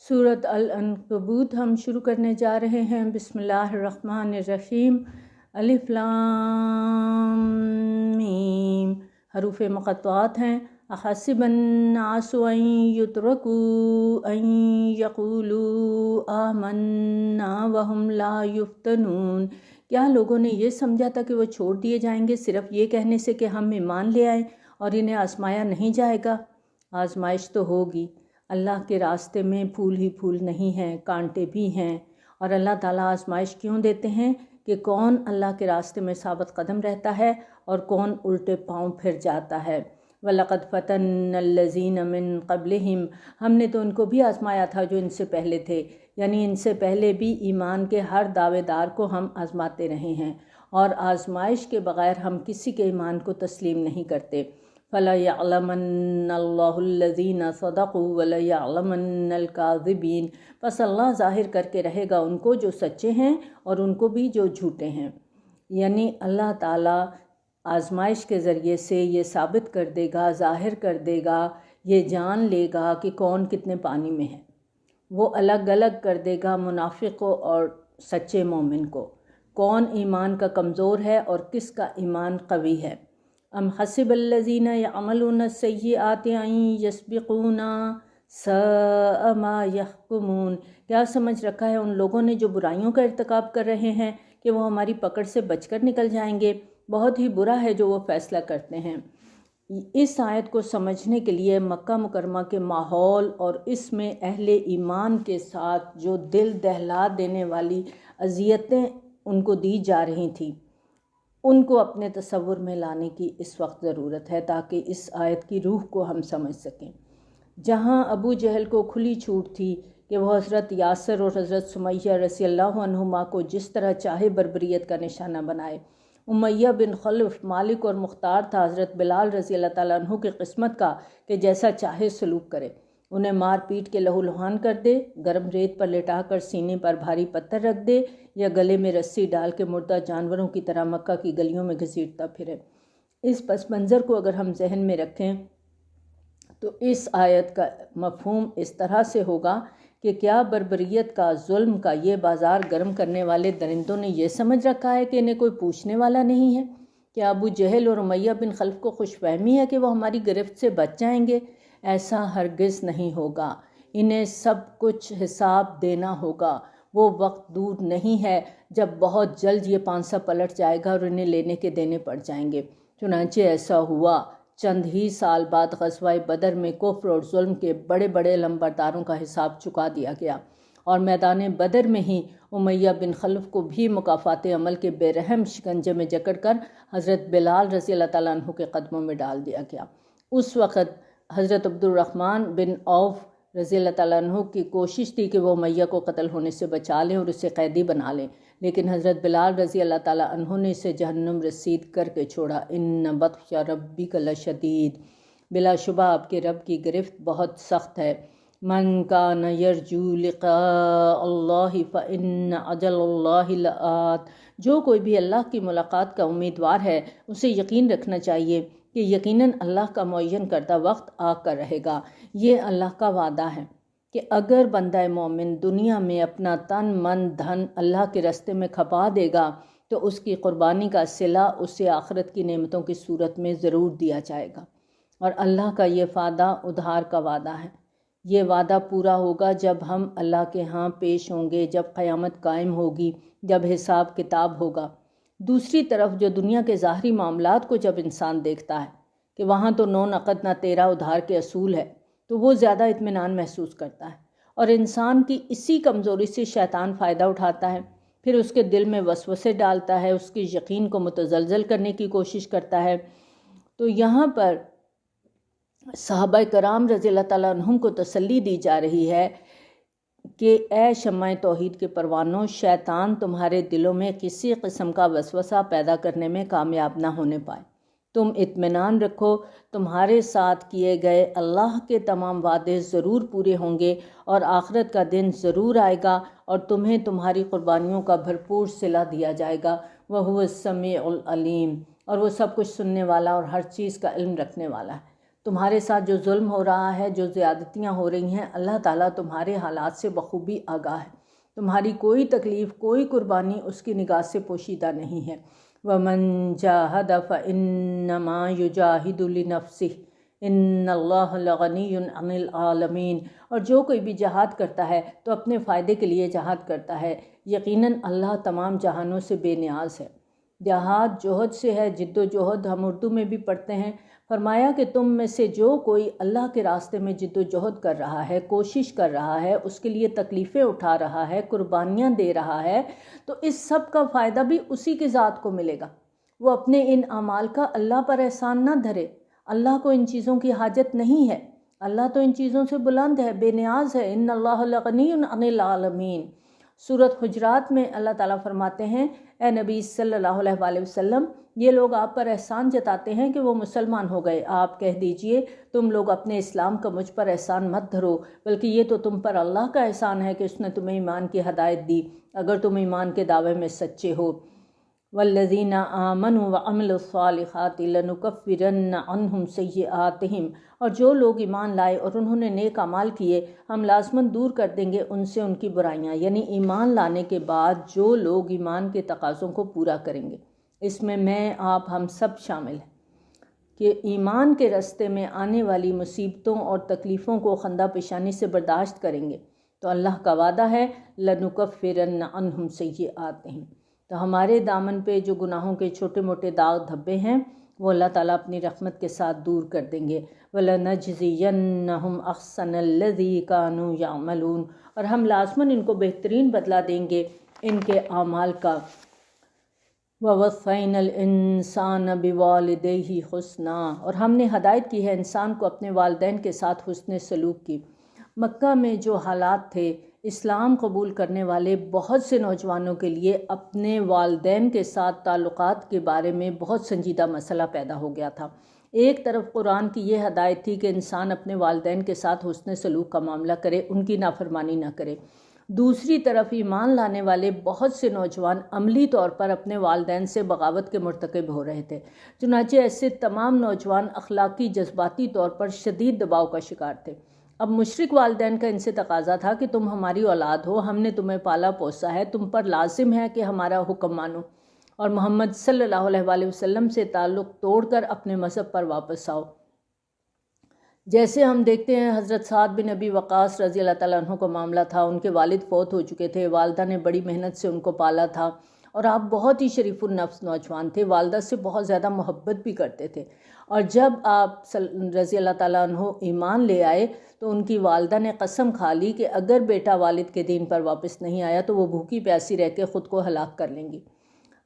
سورۃ العنکبوت ہم شروع کرنے جا رہے ہیں۔ بسم اللہ الرحمن الرحیم۔ الف لام میم، حروف مقطعات ہیں۔ احسب الناس ان یترکوا ان یقولوا آمنا وهم لا یفتنون، کیا لوگوں نے یہ سمجھا تھا کہ وہ چھوڑ دیے جائیں گے صرف یہ کہنے سے کہ ہم ایمان لے آئیں اور انہیں آزمایا نہیں جائے گا؟ آزمائش تو ہوگی۔ اللہ کے راستے میں پھول ہی پھول نہیں ہیں، کانٹے بھی ہیں، اور اللہ تعالیٰ آزمائش کیوں دیتے ہیں کہ کون اللہ کے راستے میں ثابت قدم رہتا ہے اور کون الٹے پاؤں پھر جاتا ہے۔ وَلَقَدْ فَتَنَّا الَّذِينَ مِن قَبْلِهِمْ، ہم نے تو ان کو بھی آزمایا تھا جو ان سے پہلے تھے، یعنی ان سے پہلے بھی ایمان کے ہر دعوے دار کو ہم آزماتے رہے ہیں، اور آزمائش کے بغیر ہم کسی کے ایمان کو تسلیم نہیں کرتے۔ فَلَيَعْلَمَنَّ اللَّهُ الَّذِينَ صَدَقُوا وَلَيَعْلَمَنَّ الْكَاذِبِينَ، پس اللہ ظاہر کر کے رہے گا ان کو جو سچے ہیں اور ان کو بھی جو جھوٹے ہیں۔ یعنی اللہ تعالیٰ آزمائش کے ذریعے سے یہ ثابت کر دے گا، ظاہر کر دے گا، یہ جان لے گا کہ کون کتنے پانی میں ہے۔ وہ الگ الگ کر دے گا منافق کو اور سچے مومن کو، کون ایمان کا کمزور ہے اور کس کا ایمان قوی ہے۔ ام حسب الذین یعملون السیئات ان یسبقونا ساء ما یحکمون، کیا سمجھ رکھا ہے ان لوگوں نے جو برائیوں کا ارتکاب کر رہے ہیں کہ وہ ہماری پکڑ سے بچ کر نکل جائیں گے؟ بہت ہی برا ہے جو وہ فیصلہ کرتے ہیں۔ اس آیت کو سمجھنے کے لیے مکہ مکرمہ کے ماحول اور اس میں اہل ایمان کے ساتھ جو دل دہلا دینے والی اذیتیں ان کو دی جا رہی تھیں، ان کو اپنے تصور میں لانے کی اس وقت ضرورت ہے تاکہ اس آیت کی روح کو ہم سمجھ سکیں۔ جہاں ابو جہل کو کھلی چھوٹ تھی کہ وہ حضرت یاسر اور حضرت سمیہ رضی اللہ عنہما کو جس طرح چاہے بربریت کا نشانہ بنائے، امیہ بن خلف مالک اور مختار تھا حضرت بلال رضی اللہ تعالیٰ عنہ کی قسمت کا کہ جیسا چاہے سلوک کرے، انہیں مار پیٹ کے لہو لہان کر دے، گرم ریت پر لٹا کر سینے پر بھاری پتھر رکھ دے، یا گلے میں رسی ڈال کے مردہ جانوروں کی طرح مکہ کی گلیوں میں گھسیٹتا پھرے۔ اس پس منظر کو اگر ہم ذہن میں رکھیں تو اس آیت کا مفہوم اس طرح سے ہوگا کہ کیا بربریت کا، ظلم کا یہ بازار گرم کرنے والے درندوں نے یہ سمجھ رکھا ہے کہ انہیں کوئی پوچھنے والا نہیں ہے؟ کیا ابو جہل اور امیہ بن خلف کو خوش فہمی ہے کہ وہ ہماری گرفت سے بچ جائیں گے؟ ایسا ہرگز نہیں ہوگا۔ انہیں سب کچھ حساب دینا ہوگا۔ وہ وقت دور نہیں ہے جب بہت جلد یہ پانسا پلٹ جائے گا اور انہیں لینے کے دینے پڑ جائیں گے۔ چنانچہ ایسا ہوا۔ چند ہی سال بعد غزوہ بدر میں کفر اور ظلم کے بڑے بڑے لمبرداروں کا حساب چکا دیا گیا، اور میدان بدر میں ہی امیہ بن خلف کو بھی مکافات عمل کے بے رحم شکنجے میں جکڑ کر حضرت بلال رضی اللہ تعالیٰ عنہ کے قدموں میں ڈال دیا گیا۔ اس وقت حضرت عبد الرحمن بن عوف رضی اللہ تعالیٰ عنہ کی کوشش تھی کہ وہ امیہ کو قتل ہونے سے بچا لیں اور اسے قیدی بنا لیں، لیکن حضرت بلال رضی اللہ تعالیٰ عنہ نے اسے جہنم رسید کر کے چھوڑا۔ ان بطش ربک لشدید، بلا شبہ آپ کے رب کی گرفت بہت سخت ہے۔ من کان یرجو لقاء اللہ فإن اجل اللہ لآت، جو کوئی بھی اللہ کی ملاقات کا امیدوار ہے اسے یقین رکھنا چاہیے کہ یقیناً اللہ کا معین کردہ وقت آ کر رہے گا۔ یہ اللہ کا وعدہ ہے کہ اگر بندہ مومن دنیا میں اپنا تن من دھن اللہ کے راستے میں کھپا دے گا تو اس کی قربانی کا صلہ اسے آخرت کی نعمتوں کی صورت میں ضرور دیا جائے گا، اور اللہ کا یہ وعدہ ادھار کا وعدہ ہے۔ یہ وعدہ پورا ہوگا جب ہم اللہ کے ہاں پیش ہوں گے، جب قیامت قائم ہوگی، جب حساب کتاب ہوگا۔ دوسری طرف جو دنیا کے ظاہری معاملات کو جب انسان دیکھتا ہے کہ وہاں تو نو نقد نہ تیرا ادھار کے اصول ہے، تو وہ زیادہ اطمینان محسوس کرتا ہے، اور انسان کی اسی کمزوری سے شیطان فائدہ اٹھاتا ہے، پھر اس کے دل میں وسوسے ڈالتا ہے، اس کے یقین کو متزلزل کرنے کی کوشش کرتا ہے۔ تو یہاں پر صحابہ کرام رضی اللہ تعالیٰ عنہم کو تسلی دی جا رہی ہے کہ اے شمع توحید کے پروانوں، شیطان تمہارے دلوں میں کسی قسم کا وسوسہ پیدا کرنے میں کامیاب نہ ہونے پائے۔ تم اطمینان رکھو، تمہارے ساتھ کیے گئے اللہ کے تمام وعدے ضرور پورے ہوں گے، اور آخرت کا دن ضرور آئے گا اور تمہیں تمہاری قربانیوں کا بھرپور صلہ دیا جائے گا۔ وَهُوَ السَّمِيعُ الْعَلِيمُ، اور وہ سب کچھ سننے والا اور ہر چیز کا علم رکھنے والا ہے۔ تمہارے ساتھ جو ظلم ہو رہا ہے، جو زیادتیاں ہو رہی ہیں، اللہ تعالیٰ تمہارے حالات سے بخوبی آگاہ ہے۔ تمہاری کوئی تکلیف، کوئی قربانی اس کی نگاہ سے پوشیدہ نہیں ہے۔ وَمَن جَاهَدَ فَإِنَّمَا يُجَاهِدُ لِنَفْسِهِ إِنَّ اللَّهَ لَغَنِيٌّ عَنِ الْعَالَمِينَ، اور جو کوئی بھی جہاد کرتا ہے تو اپنے فائدے کے لیے جہاد کرتا ہے، یقیناً اللہ تمام جہانوں سے بے نیاز ہے۔ جہاد جوہد سے ہے، جد و جہد ہم اردو میں بھی پڑھتے ہیں۔ فرمایا کہ تم میں سے جو کوئی اللہ کے راستے میں جد و جہد کر رہا ہے، کوشش کر رہا ہے، اس کے لیے تکلیفیں اٹھا رہا ہے، قربانیاں دے رہا ہے، تو اس سب کا فائدہ بھی اسی کی ذات کو ملے گا۔ وہ اپنے ان اعمال کا اللہ پر احسان نہ دھرے۔ اللہ کو ان چیزوں کی حاجت نہیں ہے، اللہ تو ان چیزوں سے بلند ہے، بے نیاز ہے۔ ان اللہ لغنی عن العالمین۔ سورۃ حجرات میں اللہ تعالیٰ فرماتے ہیں، اے نبی صلی اللہ علیہ وآلہ وسلم، یہ لوگ آپ پر احسان جتاتے ہیں کہ وہ مسلمان ہو گئے۔ آپ کہہ دیجئے، تم لوگ اپنے اسلام کا مجھ پر احسان مت دھرو، بلکہ یہ تو تم پر اللہ کا احسان ہے کہ اس نے تمہیں ایمان کی ہدایت دی، اگر تم ایمان کے دعوے میں سچے ہو۔ والذین آمنوا وعملوا الصالحات لنکفرن عنہم سیئاتہم، اور جو لوگ ایمان لائے اور انہوں نے نیک اعمال کیے، ہم لازماً دور کر دیں گے ان سے ان کی برائیاں۔ یعنی ایمان لانے کے بعد جو لوگ ایمان کے تقاضوں کو پورا کریں گے، اس میں آپ ہم سب شامل ہیں کہ ایمان کے راستے میں آنے والی مصیبتوں اور تکلیفوں کو خندہ پیشانی سے برداشت کریں گے تو اللہ کا وعدہ ہے لنکفرن عنہم سیئاتہم، تو ہمارے دامن پہ جو گناہوں کے چھوٹے موٹے داغ دھبے ہیں وہ اللہ تعالیٰ اپنی رحمت کے ساتھ دور کر دیں گے۔ وَلَنَجْزِيَنَّهُمْ أَحْسَنَ الَّذِي كَانُوا يَعْمَلُونَ، اور ہم لازماً ان کو بہترین بدلہ دیں گے ان کے اعمال کا۔ وَوَصَّيْنَا الْإِنسَانَ بِوَالِدَيْهِ حُسْنًا، اور ہم نے ہدایت کی ہے انسان کو اپنے والدین کے ساتھ حسن سلوک کی۔ مکہ میں جو حالات تھے، اسلام قبول کرنے والے بہت سے نوجوانوں کے لیے اپنے والدین کے ساتھ تعلقات کے بارے میں بہت سنجیدہ مسئلہ پیدا ہو گیا تھا۔ ایک طرف قرآن کی یہ ہدایت تھی کہ انسان اپنے والدین کے ساتھ حسن سلوک کا معاملہ کرے، ان کی نافرمانی نہ کرے۔ دوسری طرف ایمان لانے والے بہت سے نوجوان عملی طور پر اپنے والدین سے بغاوت کے مرتکب ہو رہے تھے۔ چنانچہ ایسے تمام نوجوان اخلاقی جذباتی طور پر شدید دباؤ کا شکار تھے۔ اب مشرک والدین کا ان سے تقاضا تھا کہ تم ہماری اولاد ہو، ہم نے تمہیں پالا پوسا ہے، تم پر لازم ہے کہ ہمارا حکم مانو اور محمد صلی اللہ علیہ وآلہ وسلم سے تعلق توڑ کر اپنے مذہب پر واپس آؤ۔ جیسے ہم دیکھتے ہیں حضرت سعد بن ابی وقاص رضی اللہ تعالیٰ عنہ کا معاملہ تھا۔ ان کے والد فوت ہو چکے تھے، والدہ نے بڑی محنت سے ان کو پالا تھا، اور آپ بہت ہی شریف النفس نوجوان تھے، والدہ سے بہت زیادہ محبت بھی کرتے تھے۔ اور جب آپ رضی اللہ تعالیٰ عنہ ایمان لے آئے تو ان کی والدہ نے قسم کھا لی کہ اگر بیٹا والد کے دین پر واپس نہیں آیا تو وہ بھوکی پیاسی رہ کے خود کو ہلاک کر لیں گی۔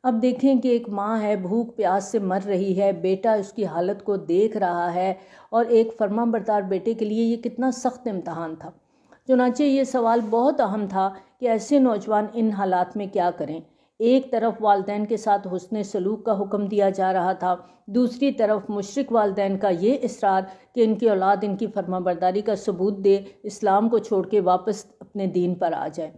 اب دیکھیں کہ ایک ماں ہے، بھوک پیاس سے مر رہی ہے، بیٹا اس کی حالت کو دیکھ رہا ہے، اور ایک فرما بردار بیٹے کے لیے یہ کتنا سخت امتحان تھا۔ چنانچہ یہ سوال بہت اہم تھا کہ ایسے نوجوان ان حالات میں کیا کریں۔ ایک طرف والدین کے ساتھ حسن سلوک کا حکم دیا جا رہا تھا، دوسری طرف مشرک والدین کا یہ اصرار کہ ان کی اولاد ان کی فرما برداری کا ثبوت دے، اسلام کو چھوڑ کے واپس اپنے دین پر آ جائے۔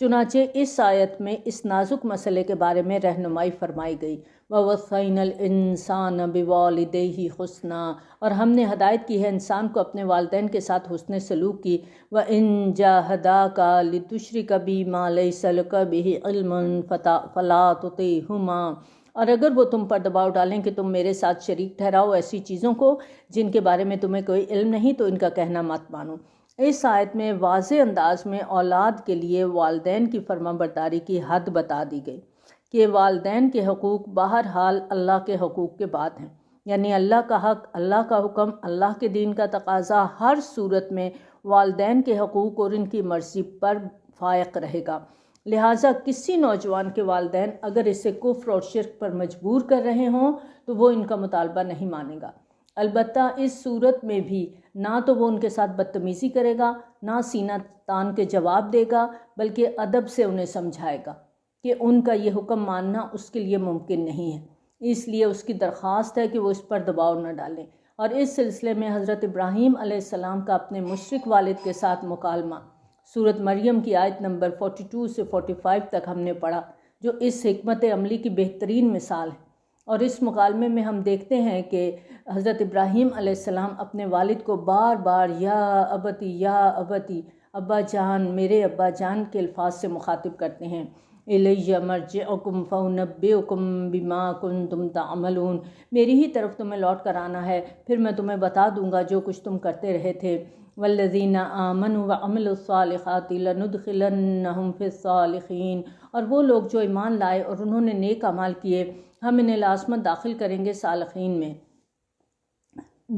چنانچہ اس آیت میں اس نازک مسئلے کے بارے میں رہنمائی فرمائی گئی۔ وَوَصَّيْنَا الْإِنسَانَ بِوَالِدَيْهِ حُسْنًا، اور ہم نے ہدایت کی ہے انسان کو اپنے والدین کے ساتھ حسن سلوک کی۔ وَإِن جَاهَدَاكَ لِتُشْرِكَ بِي مَا لَيْسَ لَكَ بِهِ عِلْمٌ فَلَا تُطِعْهُمَا، اور اگر وہ تم پر دباؤ ڈالیں کہ تم میرے ساتھ شریک ٹھہراؤ ایسی چیزوں کو جن کے بارے میں تمہیں کوئی علم نہیں، تو ان کا کہنا مت مانو۔ اس آیت میں واضح انداز میں اولاد کے لیے والدین کی فرما برداری کی حد بتا دی گئی کہ والدین کے حقوق بہرحال اللہ کے حقوق کے بعد ہیں، یعنی اللہ کا حق، اللہ کا حکم، اللہ کے دین کا تقاضا ہر صورت میں والدین کے حقوق اور ان کی مرضی پر فائق رہے گا۔ لہٰذا کسی نوجوان کے والدین اگر اسے کفر اور شرک پر مجبور کر رہے ہوں تو وہ ان کا مطالبہ نہیں مانے گا۔ البتہ اس صورت میں بھی نہ تو وہ ان کے ساتھ بدتمیزی کرے گا، نہ سینہ تان کے جواب دے گا، بلکہ ادب سے انہیں سمجھائے گا کہ ان کا یہ حکم ماننا اس کے لیے ممکن نہیں ہے۔ اس لیے اس کی درخواست ہے کہ وہ اس پر دباؤ نہ ڈالیں۔ اور اس سلسلے میں حضرت ابراہیم علیہ السلام کا اپنے مشرک والد کے ساتھ مکالمہ سورۃ مریم کی آیت نمبر 42 سے 45 تک ہم نے پڑھا، جو اس حکمت عملی کی بہترین مثال ہے۔ اور اس مکالمے میں ہم دیکھتے ہیں کہ حضرت ابراہیم علیہ السلام اپنے والد کو بار بار یا ابتی، ابا جان، میرے ابا جان کے الفاظ سے مخاطب کرتے ہیں۔ الیہ مرجعکم فانبئکم بما کنتم تعملون، میری ہی طرف تمہیں لوٹ کر آنا ہے، پھر میں تمہیں بتا دوں گا جو کچھ تم کرتے رہے تھے۔ والذین آمنوا وعملوا الصالحات لندخلنہم فی الصالحین، اور وہ لوگ جو ایمان لائے اور انہوں نے نیک اعمال کیے، ہم انہیں لازماً داخل کریں گے صالحین میں۔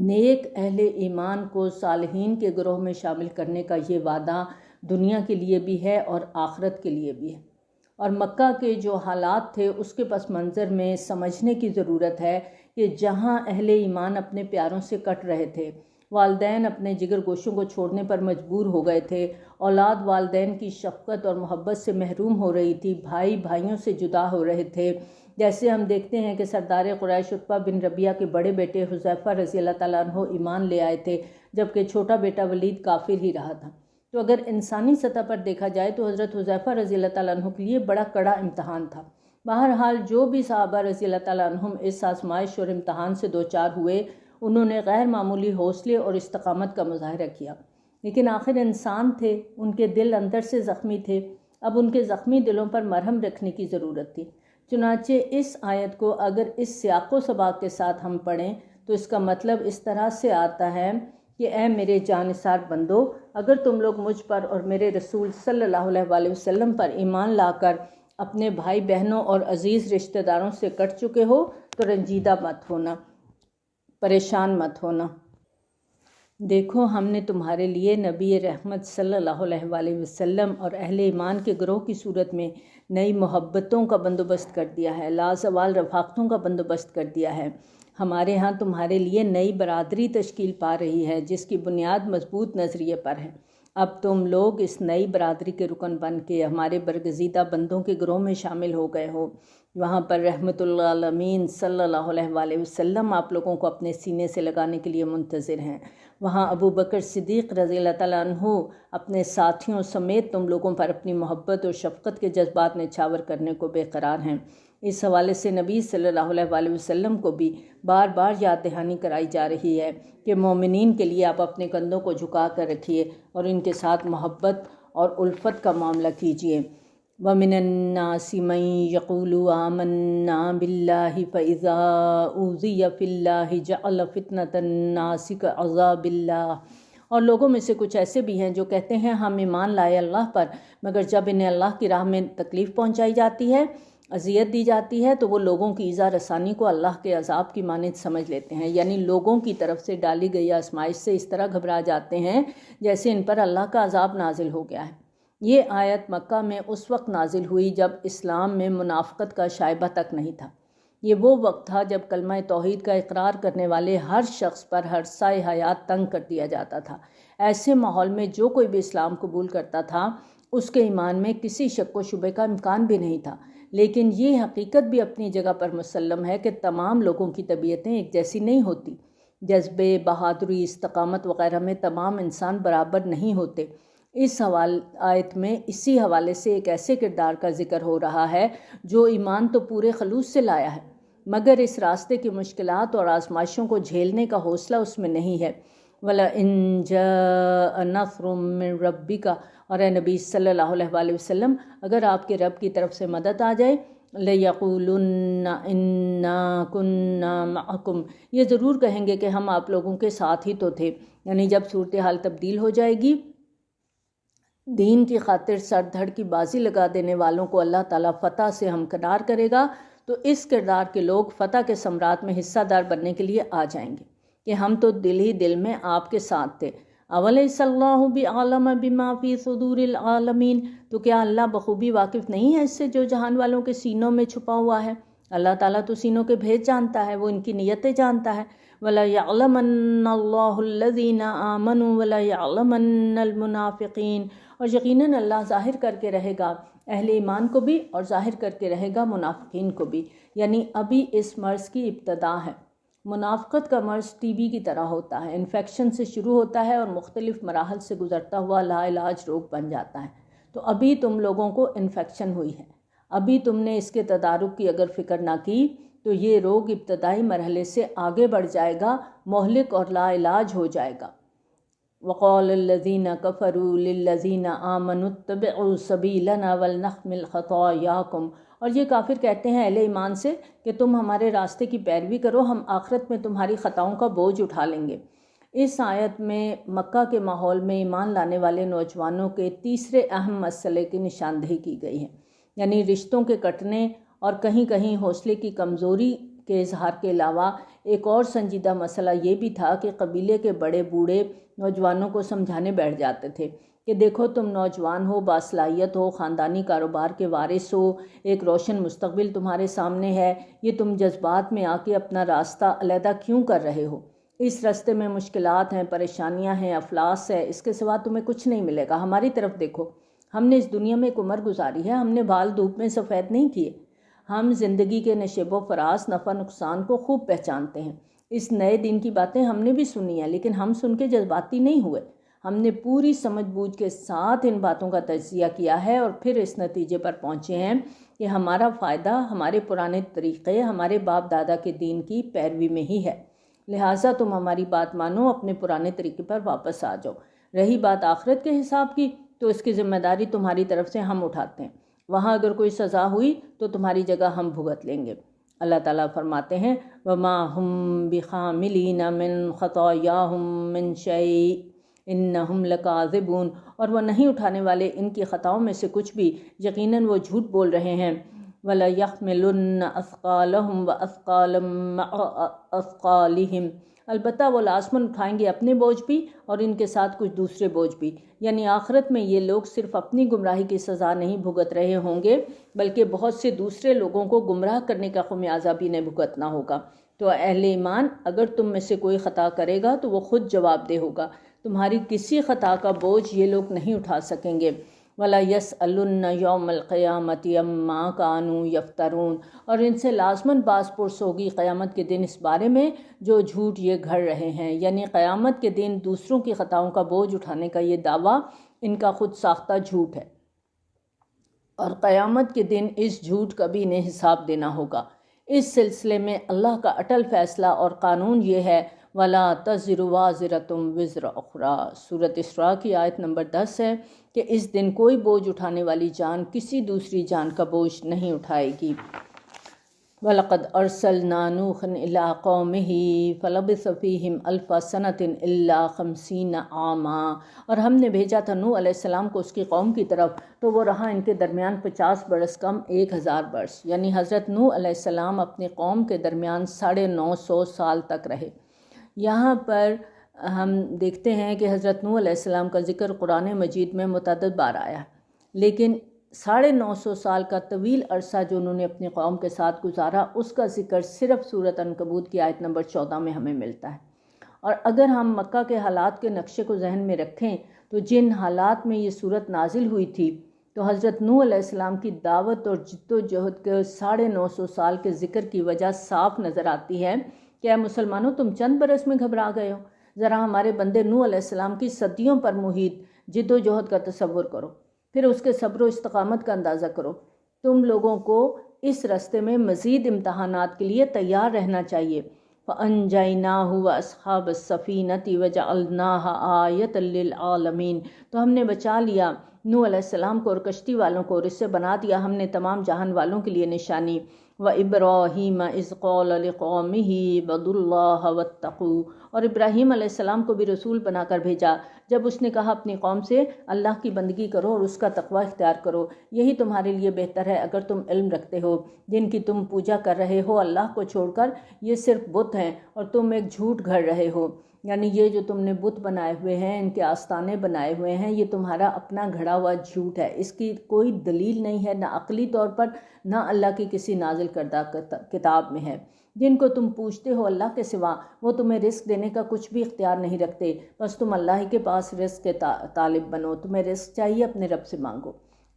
نیک اہل ایمان کو صالحین کے گروہ میں شامل کرنے کا یہ وعدہ دنیا کے لیے بھی ہے اور آخرت کے لیے بھی ہے۔ اور مکہ کے جو حالات تھے اس کے پس منظر میں سمجھنے کی ضرورت ہے کہ جہاں اہل ایمان اپنے پیاروں سے کٹ رہے تھے، والدین اپنے جگر گوشوں کو چھوڑنے پر مجبور ہو گئے تھے، اولاد والدین کی شفقت اور محبت سے محروم ہو رہی تھی، بھائی بھائیوں سے جدا ہو رہے تھے۔ جیسے ہم دیکھتے ہیں کہ سردار قریش عتبہ بن ربیعہ کے بڑے بیٹے حذیفہ رضی اللہ تعالیٰ عنہ ایمان لے آئے تھے، جبکہ چھوٹا بیٹا ولید کافر ہی رہا تھا۔ تو اگر انسانی سطح پر دیکھا جائے تو حضرت حذیفہ رضی اللہ تعالیٰ عنہ کے لیے بڑا کڑا امتحان تھا۔ بہرحال جو بھی صحابہ رضی اللہ تعالیٰ عنہم اس آزمائش اور امتحان سے دوچار ہوئے، انہوں نے غیر معمولی حوصلے اور استقامت کا مظاہرہ کیا، لیکن آخر انسان تھے، ان کے دل اندر سے زخمی تھے۔ اب ان کے زخمی دلوں پر مرہم رکھنے کی ضرورت تھی۔ چنانچہ اس آیت کو اگر اس سیاق و سباق کے ساتھ ہم پڑھیں تو اس کا مطلب اس طرح سے آتا ہے کہ اے میرے جانثار بندو، اگر تم لوگ مجھ پر اور میرے رسول صلی اللہ علیہ وآلہ وسلم پر ایمان لا کر اپنے بھائی بہنوں اور عزیز رشتہ داروں سے کٹ چکے ہو تو رنجیدہ مت ہونا، پریشان مت ہونا۔ دیکھو، ہم نے تمہارے لیے نبی رحمت صلی اللہ علیہ وآلہ وسلم اور اہل ایمان کے گروہ کی صورت میں نئی محبتوں کا بندوبست کر دیا ہے، لازوال رفاقتوں کا بندوبست کر دیا ہے۔ ہمارے ہاں تمہارے لیے نئی برادری تشکیل پا رہی ہے جس کی بنیاد مضبوط نظریے پر ہے۔ اب تم لوگ اس نئی برادری کے رکن بن کے ہمارے برگزیدہ بندوں کے گروہ میں شامل ہو گئے ہو۔ وہاں پر رحمت اللہ عالمین صلی اللہ علیہ وآلہ وسلم آپ لوگوں کو اپنے سینے سے لگانے کے لیے منتظر ہیں۔ وہاں ابو بکر صدیق رضی اللہ تعالیٰ عنہ اپنے ساتھیوں سمیت تم لوگوں پر اپنی محبت اور شفقت کے جذبات نچھاور کرنے کو بے قرار ہیں۔ اس حوالے سے نبی صلی اللہ علیہ وآلہ وسلم کو بھی بار بار یاد دہانی کرائی جا رہی ہے کہ مومنین کے لیے آپ اپنے کندھوں کو جھکا کر رکھیے اور ان کے ساتھ محبت اور الفت کا معاملہ کیجیے۔ وَمِنَ النَّاسِ مَن يَقُولُ آمَنَّا بِاللَّهِ فَإِذَا أُوذِيَ فِي اللَّهِ جَعَلَ فِتْنَةَ النَّاسِ كَعَذَابِ اللَّهِ، اور لوگوں میں سے کچھ ایسے بھی ہیں جو کہتے ہیں ہم ایمان لائے اللہ پر، مگر جب انہیں اللہ کی راہ میں تکلیف پہنچائی جاتی ہے، اذیت دی جاتی ہے، تو وہ لوگوں کی ایذا رسانی کو اللہ کے عذاب کی مانند سمجھ لیتے ہیں، یعنی لوگوں کی طرف سے ڈالی گئی آزمائش سے اس طرح گھبرا جاتے ہیں جیسے ان پر اللہ کا عذاب نازل ہو گیا ہے۔ یہ آیت مکہ میں اس وقت نازل ہوئی جب اسلام میں منافقت کا شائبہ تک نہیں تھا۔ یہ وہ وقت تھا جب کلمہ توحید کا اقرار کرنے والے ہر شخص پر ہر سائے حیات تنگ کر دیا جاتا تھا۔ ایسے ماحول میں جو کوئی بھی اسلام قبول کرتا تھا اس کے ایمان میں کسی شک و شبے کا امکان بھی نہیں تھا، لیکن یہ حقیقت بھی اپنی جگہ پر مسلم ہے کہ تمام لوگوں کی طبیعتیں ایک جیسی نہیں ہوتی۔ جذبے، بہادری، استقامت وغیرہ میں تمام انسان برابر نہیں ہوتے۔ اس آیت میں اسی حوالے سے ایک ایسے کردار کا ذکر ہو رہا ہے جو ایمان تو پورے خلوص سے لایا ہے، مگر اس راستے کی مشکلات اور آزمائشوں کو جھیلنے کا حوصلہ اس میں نہیں ہے۔ وَلَئِن جَاءَ نَصْرٌ مِّن رَبِّكَ، اور اے نبی صلی اللہ علیہ وآلہ وسلم، اگر آپ کے رب کی طرف سے مدد آ جائے، لَيَقُولُنَّ إِنَّا كُنَّا مَعَكُمْ، یہ ضرور کہیں گے کہ ہم آپ لوگوں کے ساتھ ہی تو تھے۔ یعنی جب صورتحال تبدیل ہو جائے گی، دین کی خاطر سر دھڑ کی بازی لگا دینے والوں کو اللہ تعالیٰ فتح سے ہمکنار کرے گا، تو اس کردار کے لوگ فتح کے ثمرات میں حصہ دار بننے کے لیے آ جائیں گے کہ ہم تو دل ہی دل میں آپ کے ساتھ تھے۔ اَوَلَيْسَ اللَّهُ بِأَعْلَمَ بِمَا فِي صُدُورِ الْعَالَمِينَ، تو کیا اللہ بخوبی واقف نہیں ہے اس سے جو جہان والوں کے سینوں میں چھپا ہوا ہے؟ اللہ تعالیٰ تو سینوں کے بھید جانتا ہے، وہ ان کی نیتیں جانتا ہے۔ وَلَيَعْلَمَنَّ اللَّهُ الَّذِينَ آمَنُوا وَلَيَعْلَمَنَّ الْمُنَافِقِينَ، اور یقیناً اللہ ظاہر کر کے رہے گا اہل ایمان کو بھی اور ظاہر کر کے رہے گا منافقین کو بھی۔ یعنی ابھی اس مرض کی ابتدا ہے۔ منافقت کا مرض ٹی بی کی طرح ہوتا ہے، انفیکشن سے شروع ہوتا ہے اور مختلف مراحل سے گزرتا ہوا لا علاج روگ بن جاتا ہے۔ تو ابھی تم لوگوں کو انفیکشن ہوئی ہے، ابھی تم نے اس کے تدارک کی اگر فکر نہ کی تو یہ روگ ابتدائی مرحلے سے آگے بڑھ جائے گا، مہلک اور لا علاج ہو جائے گا۔ وقال الذین کفروا للذین آمنوا اتبعوا سبیلنا ولنحمل خطایاکم، اور یہ کافر کہتے ہیں اہل ایمان سے کہ تم ہمارے راستے کی پیروی کرو، ہم آخرت میں تمہاری خطاؤں کا بوجھ اٹھا لیں گے۔ اس آیت میں مکہ کے ماحول میں ایمان لانے والے نوجوانوں کے تیسرے اہم مسئلے کی نشاندہی کی گئی ہے، یعنی رشتوں کے کٹنے اور کہیں کہیں حوصلے کی کمزوری کے اظہار کے علاوہ ایک اور سنجیدہ مسئلہ یہ بھی تھا کہ قبیلے کے بڑے بوڑھے نوجوانوں کو سمجھانے بیٹھ جاتے تھے کہ دیکھو تم نوجوان ہو، باصلاحیت ہو، خاندانی کاروبار کے وارث ہو، ایک روشن مستقبل تمہارے سامنے ہے، یہ تم جذبات میں آ کے اپنا راستہ علیحدہ کیوں کر رہے ہو؟ اس راستے میں مشکلات ہیں، پریشانیاں ہیں، افلاس ہے، اس کے سوا تمہیں کچھ نہیں ملے گا۔ ہماری طرف دیکھو، ہم نے اس دنیا میں ایک عمر گزاری ہے، ہم نے بال دھوپ میں سفید نہیں کیے، ہم زندگی کے نشیب و فراز، نفع نقصان کو خوب پہچانتے ہیں۔ اس نئے دن کی باتیں ہم نے بھی سنی ہیں، لیکن ہم سن کے جذباتی نہیں ہوئے، ہم نے پوری سمجھ بوجھ کے ساتھ ان باتوں کا تجزیہ کیا ہے اور پھر اس نتیجے پر پہنچے ہیں کہ ہمارا فائدہ ہمارے پرانے طریقے، ہمارے باپ دادا کے دین کی پیروی میں ہی ہے، لہٰذا تم ہماری بات مانو، اپنے پرانے طریقے پر واپس آ جاؤ۔ رہی بات آخرت کے حساب کی تو اس کی ذمہ داری تمہاری طرف سے ہم اٹھاتے ہیں، وہاں اگر کوئی سزا ہوئی تو تمہاری جگہ ہم بھگت لیں گے۔ اللہ تعالیٰ فرماتے ہیں وَمَا هُمْ بِخَامِلِينَ مِنْ خَطَايَاهُمْ مِنْ شَيْءٍ إِنَّهُمْ لَكَاذِبُونَ، اور وہ نہیں اٹھانے والے ان کی خطاؤں میں سے کچھ بھی، یقیناً وہ جھوٹ بول رہے ہیں۔ وَلَيَحْمِلُنَّ أَثْقَالَهُمْ وَأَثْقَالًا مَعَ أَثْقَالِهِمْ، البتہ وہ لازماً اٹھائیں گے اپنے بوجھ بھی اور ان کے ساتھ کچھ دوسرے بوجھ بھی، یعنی آخرت میں یہ لوگ صرف اپنی گمراہی کی سزا نہیں بھگت رہے ہوں گے بلکہ بہت سے دوسرے لوگوں کو گمراہ کرنے کا خمیازہ بھی انہیں بھگتنا ہوگا۔ تو اہل ایمان، اگر تم میں سے کوئی خطا کرے گا تو وہ خود جواب دہ ہوگا، تمہاری کسی خطا کا بوجھ یہ لوگ نہیں اٹھا سکیں گے۔ وَلَا يَسْأَلُنَّ يَوْمَ الْقِيَامَةِ عَمَّا كَانُوا يَفْتَرُونَ، اور ان سے لازماً باز پرس ہوگی قیامت کے دن اس بارے میں جو جھوٹ یہ گھڑ رہے ہیں، یعنی قیامت کے دن دوسروں کی خطاؤں کا بوجھ اٹھانے کا یہ دعویٰ ان کا خود ساختہ جھوٹ ہے، اور قیامت کے دن اس جھوٹ کا بھی انہیں حساب دینا ہوگا۔ اس سلسلے میں اللہ کا اٹل فیصلہ اور قانون یہ ہے وَلَا تَزِرُ وَازِرَةٌ وِزْرَ أُخْرَىٰ، سورۃ اسراء کی آیت نمبر 10 ہے کہ اس دن کوئی بوجھ اٹھانے والی جان کسی دوسری جان کا بوجھ نہیں اٹھائے گی۔ وَلَقَدْ أَرْسَلْنَا نُوحًا إِلَىٰ قَوْمِهِ فَلَبِثَ فِيهِمْ أَلْفَ سَنَةٍ إِلَّا 50 عَامًا، اور ہم نے بھیجا تھا نوح علیہ السلام کو اس کی قوم کی طرف، تو وہ رہا ان کے درمیان 50 برس کم 1000 برس، یعنی حضرت نوح علیہ السلام اپنی قوم کے درمیان 950 سال تک رہے۔ یہاں پر ہم دیکھتے ہیں کہ حضرت نوح علیہ السلام کا ذکر قرآن مجید میں متعدد بار آیا ہے، لیکن 950 سال کا طویل عرصہ جو انہوں نے اپنی قوم کے ساتھ گزارا اس کا ذکر صرف سورۃ عنکبوت کی آیت نمبر 14 میں ہمیں ملتا ہے۔ اور اگر ہم مکہ کے حالات کے نقشے کو ذہن میں رکھیں تو جن حالات میں یہ صورت نازل ہوئی تھی تو حضرت نوح علیہ السلام کی دعوت اور جد و جہد کے 950 سال کے ذکر کی وجہ صاف نظر آتی ہے کہ اے مسلمانوں، تم چند برس میں گھبرا گئے ہو، ذرا ہمارے بندے نوح علیہ السلام کی صدیوں پر محیط جد و جہد کا تصور کرو، پھر اس کے صبر و استقامت کا اندازہ کرو۔ تم لوگوں کو اس راستے میں مزید امتحانات کے لیے تیار رہنا چاہیے۔ فَأَنْجَيْنَاهُ وَأَصْحَابَ السَّفِينَةِ وَجَعَلْنَاهَا آیَةً لِّلْعَالَمِينَ، تو ہم نے بچا لیا نوح علیہ السلام کو اور کشتی والوں کو، اور اس سے بنا دیا ہم نے تمام جہان والوں کے لیے نشانی۔ وَإِبْرَاهِيمَ إِذْ قَالَ لِقَوْمِهِ اعْبُدُوا اللَّهَ وَاتَّقُوهُ، اور ابراہیم علیہ السلام کو بھی رسول بنا کر بھیجا جب اس نے کہا اپنی قوم سے اللہ کی بندگی کرو اور اس کا تقوی اختیار کرو، یہی تمہارے لیے بہتر ہے اگر تم علم رکھتے ہو۔ جن کی تم پوجا کر رہے ہو اللہ کو چھوڑ کر یہ صرف بت ہیں اور تم ایک جھوٹ گھڑ رہے ہو، یعنی یہ جو تم نے بت بنائے ہوئے ہیں، ان کے آستانے بنائے ہوئے ہیں، یہ تمہارا اپنا گھڑا ہوا جھوٹ ہے، اس کی کوئی دلیل نہیں ہے، نہ عقلی طور پر نہ اللہ کی کسی نازل کردہ کتاب میں ہے۔ جن کو تم پوچھتے ہو اللہ کے سوا وہ تمہیں رزق دینے کا کچھ بھی اختیار نہیں رکھتے، بس تم اللہ ہی کے پاس رزق کے طالب بنو، تمہیں رزق چاہیے اپنے رب سے مانگو۔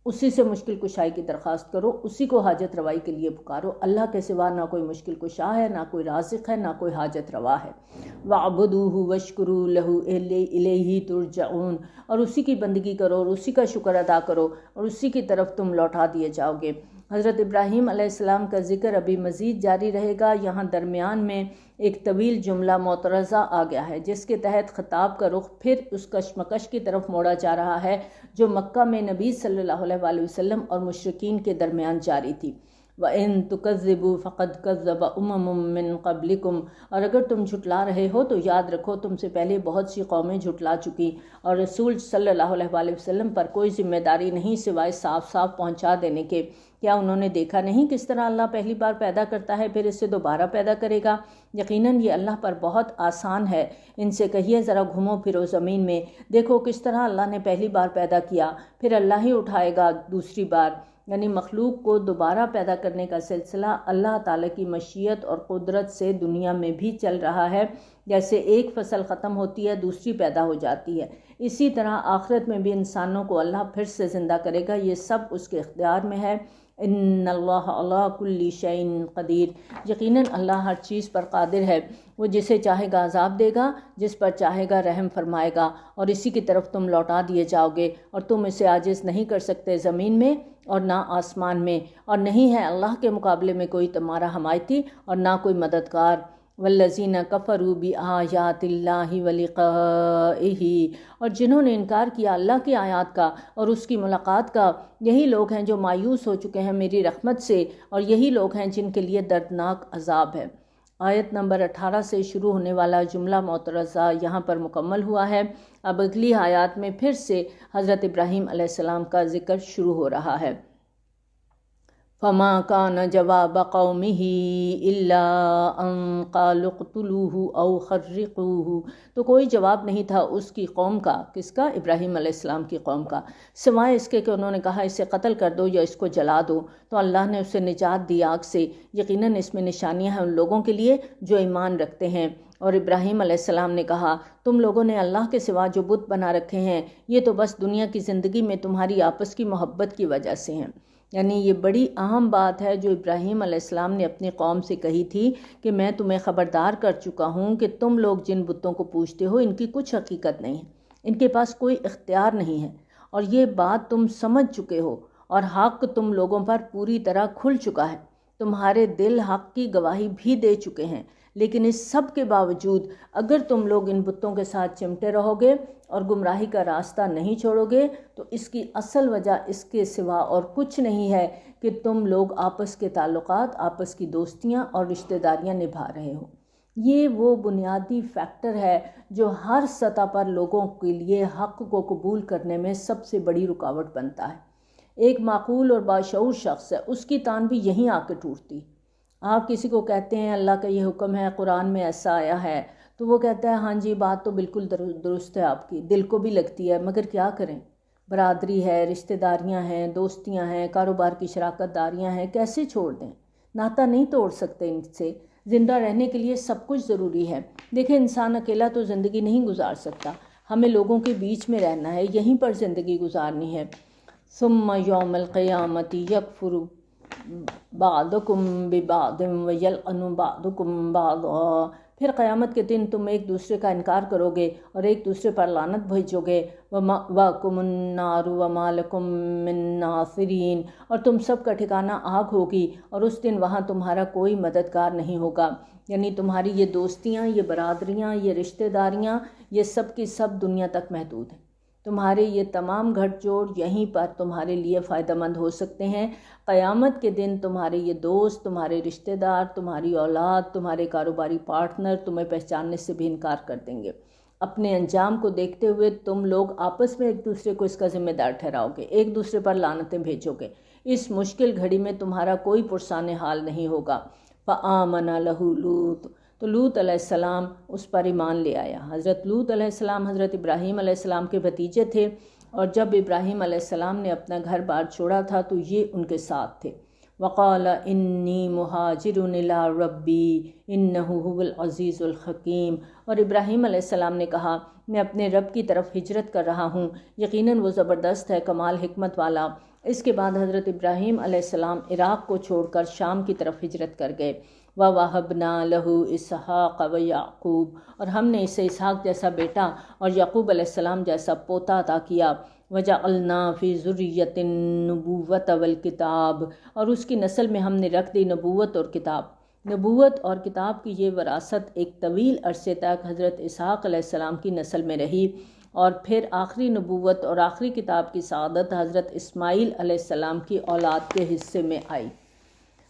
اسی سے مشکل کشائی کی درخواست کرو، اسی کو حاجت روائی کے لیے پکارو۔ اللہ کے سوا نہ کوئی مشکل کشا ہے، نہ کوئی رازق ہے، نہ کوئی حاجت روا ہے۔ وَاعْبُدُوهُ وَاشْكُرُوا لَهُ إِلَيْهِ تُرْجَعُونَ، اور اسی کی بندگی کرو اور اسی کا شکر ادا کرو اور اسی کی طرف تم لوٹا دیے جاؤ گے۔ حضرت ابراہیم علیہ السلام کا ذکر ابھی مزید جاری رہے گا۔ یہاں درمیان میں ایک طویل جملہ معترضہ آ گیا ہے، جس کے تحت خطاب کا رخ پھر اس کشمکش کی طرف موڑا جا رہا ہے جو مکہ میں نبی صلی اللہ علیہ وآلہ وسلم اور مشرکین کے درمیان جاری تھی۔ وَإِن تُكَذِّبُوا فَقَدْ كَذَّبَ أُمَمٌ مِّن قَبْلِكُمْ، اور اگر تم جھٹلا رہے ہو تو یاد رکھو تم سے پہلے بہت سی قومیں جھٹلا چکی، اور رسول صلی اللہ علیہ وآلہ وسلم پر کوئی ذمہ داری نہیں سوائے صاف صاف پہنچا دینے کے۔ کیا انہوں نے دیکھا نہیں کس طرح اللہ پہلی بار پیدا کرتا ہے پھر اسے دوبارہ پیدا کرے گا؟ یقیناً یہ اللہ پر بہت آسان ہے۔ ان سے کہیے ذرا گھومو پھرو زمین میں، دیکھو کس طرح اللہ نے پہلی بار پیدا کیا، پھر اللہ ہی اٹھائے گا دوسری بار۔ یعنی مخلوق کو دوبارہ پیدا کرنے کا سلسلہ اللہ تعالیٰ کی مشیت اور قدرت سے دنیا میں بھی چل رہا ہے۔ جیسے ایک فصل ختم ہوتی ہے دوسری پیدا ہو جاتی ہے، اسی طرح آخرت میں بھی انسانوں کو اللہ پھر سے زندہ کرے گا۔ یہ سب اس کے اختیار میں ہے۔ ان اللہ علی کل شیء قدیر، یقیناً اللہ ہر چیز پر قادر ہے۔ وہ جسے چاہے گا عذاب دے گا، جس پر چاہے گا رحم فرمائے گا، اور اسی کی طرف تم لوٹا دیے جاؤ گے، اور تم اسے عاجز نہیں کر سکتے زمین میں اور نہ آسمان میں، اور نہیں ہے اللہ کے مقابلے میں کوئی تمہارا حمایتی اور نہ کوئی مددگار۔ والذین کفروا بآیات اللہ ولقائہ، اور جنہوں نے انکار کیا اللہ کی آیات کا اور اس کی ملاقات کا، یہی لوگ ہیں جو مایوس ہو چکے ہیں میری رحمت سے، اور یہی لوگ ہیں جن کے لیے دردناک عذاب ہے۔ آیت نمبر 18 سے شروع ہونے والا جملہ معترضہ یہاں پر مکمل ہوا ہے۔ اب اگلی آیات میں پھر سے حضرت ابراہیم علیہ السلام کا ذکر شروع ہو رہا ہے۔ فَمَا كَانَ جَوَابَ قَوْمِهِ إِلَّا أَن قَالُوا اقْتُلُوهُ أَوْ خَرِّقُوهُ، تو کوئی جواب نہیں تھا اس کی قوم کا، کس کا؟ ابراہیم علیہ السلام کی قوم کا، سوائے اس کے کہ انہوں نے کہا اسے قتل کر دو یا اس کو جلا دو۔ تو اللہ نے اسے نجات دی آگ سے۔ یقیناً اس میں نشانیاں ہیں ان لوگوں کے لیے جو ایمان رکھتے ہیں۔ اور ابراہیم علیہ السلام نے کہا تم لوگوں نے اللہ کے سوا جو بت بنا رکھے ہیں یہ تو بس دنیا کی زندگی میں تمہاری آپس کی محبت کی وجہ سے ہیں۔ یعنی یہ بڑی اہم بات ہے جو ابراہیم علیہ السلام نے اپنی قوم سے کہی تھی کہ میں تمہیں خبردار کر چکا ہوں کہ تم لوگ جن بتوں کو پوجتے ہو ان کی کچھ حقیقت نہیں ہے، ان کے پاس کوئی اختیار نہیں ہے، اور یہ بات تم سمجھ چکے ہو، اور حق تم لوگوں پر پوری طرح کھل چکا ہے۔ تمہارے دل حق کی گواہی بھی دے چکے ہیں، لیکن اس سب کے باوجود اگر تم لوگ ان بتوں کے ساتھ چمٹے رہو گے اور گمراہی کا راستہ نہیں چھوڑو گے تو اس کی اصل وجہ اس کے سوا اور کچھ نہیں ہے کہ تم لوگ آپس کے تعلقات، آپس کی دوستیاں اور رشتہ داریاں نبھا رہے ہو۔ یہ وہ بنیادی فیکٹر ہے جو ہر سطح پر لوگوں کے لیے حق کو قبول کرنے میں سب سے بڑی رکاوٹ بنتا ہے۔ ایک معقول اور باشعور شخص ہے، اس کی تان بھی یہیں آ کے ٹوٹتی۔ آپ کسی کو کہتے ہیں اللہ کا یہ حکم ہے، قرآن میں ایسا آیا ہے، تو وہ کہتا ہے ہاں جی بات تو بالکل درست ہے آپ کی، دل کو بھی لگتی ہے، مگر کیا کریں؟ برادری ہے، رشتہ داریاں ہیں، دوستیاں ہیں، کاروبار کی شراکت داریاں ہیں، کیسے چھوڑ دیں؟ ناطہ نہیں توڑ سکتے ان سے۔ زندہ رہنے کے لیے سب کچھ ضروری ہے۔ دیکھیں انسان اکیلا تو زندگی نہیں گزار سکتا، ہمیں لوگوں کے بیچ میں رہنا ہے، یہیں پر زندگی گزارنی ہے۔ ثم یوم القیامت یکفر بعضکم ببعض ویلعن بعضکم بعضا، پھر قیامت کے دن تم ایک دوسرے کا انکار کرو گے اور ایک دوسرے پر لعنت بھیجو گے۔ وَمَأْوَاكُمُ النَّارُ وَمَا لَكُم مِّن نَاصِرِينَ، اور تم سب کا ٹھکانہ آگ ہوگی اور اس دن وہاں تمہارا کوئی مددگار نہیں ہوگا۔ یعنی تمہاری یہ دوستیاں، یہ برادریاں، یہ رشتہ داریاں، یہ سب کی سب دنیا تک محدود ہیں۔ تمہارے یہ تمام گھٹ جوڑ یہیں پر تمہارے لیے فائدہ مند ہو سکتے ہیں۔ قیامت کے دن تمہارے یہ دوست، تمہارے رشتہ دار، تمہاری اولاد، تمہارے کاروباری پارٹنر تمہیں پہچاننے سے بھی انکار کر دیں گے۔ اپنے انجام کو دیکھتے ہوئے تم لوگ آپس میں ایک دوسرے کو اس کا ذمہ دار ٹھہراؤ گے، ایک دوسرے پر لعنتیں بھیجو گے۔ اس مشکل گھڑی میں تمہارا کوئی پرسان حال نہیں ہوگا۔ فآمن لہ لوط، تو لوط علیہ السلام اس پر ایمان لے آیا۔ حضرت لوط علیہ السلام حضرت ابراہیم علیہ السلام کے بھتیجے تھے، اور جب ابراہیم علیہ السلام نے اپنا گھر بار چھوڑا تھا تو یہ ان کے ساتھ تھے۔ وقال انی مہاجر الی ربی انہ هو العزیز الحکیم، اور ابراہیم علیہ السلام نے کہا میں اپنے رب کی طرف ہجرت کر رہا ہوں، یقیناً وہ زبردست ہے، کمال حکمت والا، اس کے بعد حضرت ابراہیم علیہ السلام عراق کو چھوڑ کر شام کی طرف ہجرت کر گئے۔ وَوَهَبْنَا لَهُ إِسْحَاقَ وَيَعْقُوبَ، اور ہم نے اسے اسحاق جیسا بیٹا اور یعقوب علیہ السلام جیسا پوتا عطا کیا۔ وَجَعَلْنَا فِي ذُرِّيَّةِ النُّبُوَّةَ وَالْكِتَابِ، اور اس کی نسل میں ہم نے رکھ دی نبوت اور کتاب۔ نبوت اور کتاب کی یہ وراثت ایک طویل عرصے تک حضرت اسحاق علیہ السلام کی نسل میں رہی، اور پھر آخری نبوت اور آخری کتاب کی سعادت حضرت اسماعیل علیہ السلام کی اولاد کے حصے میں آئی۔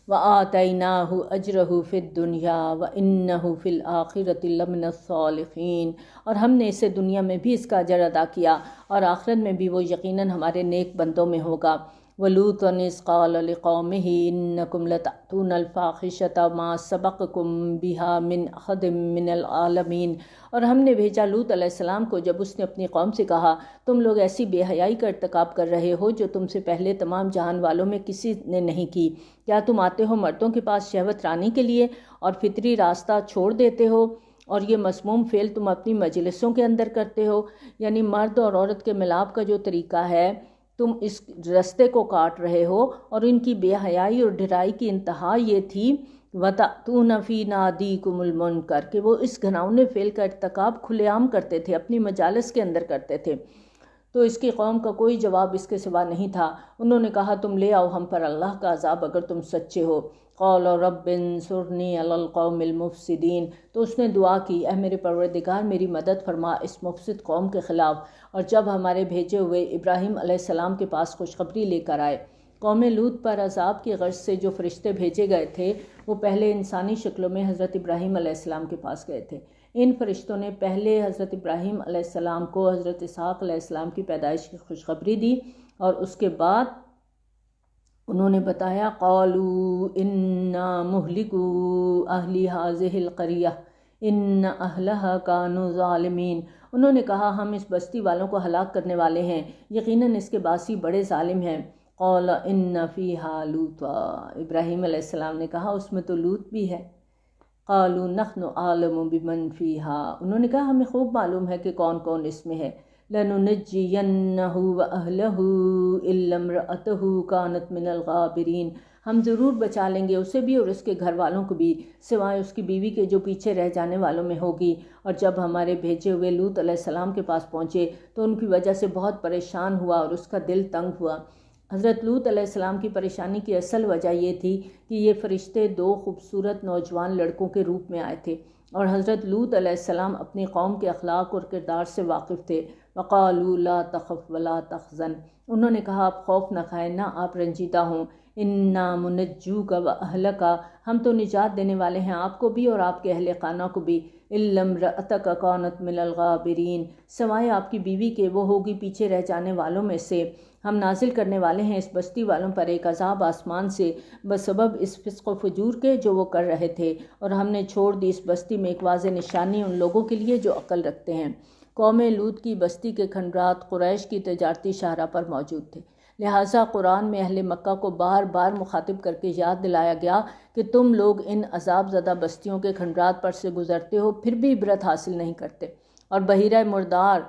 وَآتَيْنَاهُ أَجْرَهُ فِي الدُّنْيَا وَإِنَّهُ فِي الْآخِرَةِ لَمِنَ الصَّالِحِينَ، اور ہم نے اسے دنیا میں بھی اس کا اجر ادا کیا اور آخرت میں بھی وہ یقیناً ہمارے نیک بندوں میں ہوگا۔ وَلُوطًا إِذْ قَالَ لِقَوْمِهِ إِنَّكُمْ لَتَأْتُونَ الْفَاحِشَةَ مَا سَبَقَكُم بِهَا مِنْ أَحَدٍ مِّنَ الْعَالَمِينَ، اور ہم نے بھیجا لوط علیہ السلام کو جب اس نے اپنی قوم سے کہا تم لوگ ایسی بے حیائی کا ارتکاب کر رہے ہو جو تم سے پہلے تمام جہان والوں میں کسی نے نہیں کی۔ کیا تم آتے ہو مردوں کے پاس شہوت رانی کے لیے اور فطری راستہ چھوڑ دیتے ہو، اور یہ مسموم فعل تم اپنی مجلسوں کے اندر کرتے ہو؟ یعنی مرد اور عورت کے ملاپ کا جو طریقہ ہے تم اس رستے کو کاٹ رہے ہو، اور ان کی بے حیائی اور ڈھرائی کی انتہا یہ تھی وَتَأْتُونَ فِي نَادِيكُمُ الْمُنكَرَ، کہ وہ اس گھناؤنے فعل کا ارتکاب کھلے عام کرتے تھے، اپنی مجالس کے اندر کرتے تھے۔ تو اس کی قوم کا کوئی جواب اس کے سوا نہیں تھا۔ انہوں نے کہا تم لے آؤ ہم پر اللہ کا عذاب اگر تم سچے ہو۔ قَالَ رَبِّ انصُرْنِي عَلَى الْقَوْمِ الْمُفْسِدِينَ، تو اس نے دعا کی اے میرے پروردگار میری مدد فرما اس مفسد قوم کے خلاف۔ اور جب ہمارے بھیجے ہوئے ابراہیم علیہ السلام کے پاس خوشخبری لے کر آئے، قوم لوط پر عذاب کی غرض سے جو فرشتے بھیجے گئے تھے وہ پہلے انسانی شکلوں میں حضرت ابراہیم علیہ السلام کے پاس گئے تھے۔ ان فرشتوں نے پہلے حضرت ابراہیم علیہ السلام کو حضرت اسحاق علیہ السلام کی پیدائش کی خوشخبری دی، اور اس کے بعد انہوں نے بتایا قالوا انا مہلکو اہلی ہذہ القریہ ان اہلہا کانوا ظالمین، انہوں نے کہا ہم اس بستی والوں کو ہلاک کرنے والے ہیں، یقیناً اس کے باسی بڑے ظالم ہیں۔ قال ان فیہا لوطا، ابراہیم علیہ السلام نے کہا اس میں تو لوط بھی ہے۔ قالوا نحن اعلم بمن فیہا، انہوں نے کہا ہمیں خوب معلوم ہے کہ کون کون اس میں ہے۔ لننجینہ واہلہ الا امرأتہ کانت من الغابرین، ہم ضرور بچا لیں گے اسے بھی اور اس کے گھر والوں کو بھی، سوائے اس کی بیوی کے جو پیچھے رہ جانے والوں میں ہوگی۔ اور جب ہمارے بھیجے ہوئے لوط علیہ السلام کے پاس پہنچے تو ان کی وجہ سے بہت پریشان ہوا اور اس کا دل تنگ ہوا۔ حضرت لوط علیہ السلام کی پریشانی کی اصل وجہ یہ تھی کہ یہ فرشتے دو خوبصورت نوجوان لڑکوں کے روپ میں آئے تھے، اور حضرت لوط علیہ السلام اپنی قوم کے اخلاق اور کردار سے واقف تھے۔ وقالوا لا تخف ولا تحزن، انہوں نے کہا آپ خوف نہ کھائیں نہ آپ رنجیدہ ہوں، انا منجوک واہلک، ہم تو نجات دینے والے ہیں آپ کو بھی اور آپ کے اہل خانہ کو بھی، الا امرأتک کانت من الغابرین، سوائے آپ کی بیوی کے وہ ہوگی پیچھے رہ جانے والوں میں سے۔ ہم نازل کرنے والے ہیں اس بستی والوں پر ایک عذاب آسمان سے بسبب اس فسق و فجور کے جو وہ کر رہے تھے، اور ہم نے چھوڑ دی اس بستی میں ایک واضح نشانی ان لوگوں کے لیے جو عقل رکھتے ہیں۔ قوم لوط کی بستی کے کھنڈرات قریش کی تجارتی شاہراہ پر موجود تھے، لہٰذا قرآن میں اہل مکہ کو بار بار مخاطب کر کے یاد دلایا گیا کہ تم لوگ ان عذاب زدہ بستیوں کے کھنڈرات پر سے گزرتے ہو پھر بھی عبرت حاصل نہیں کرتے۔ اور بحیرہ مردار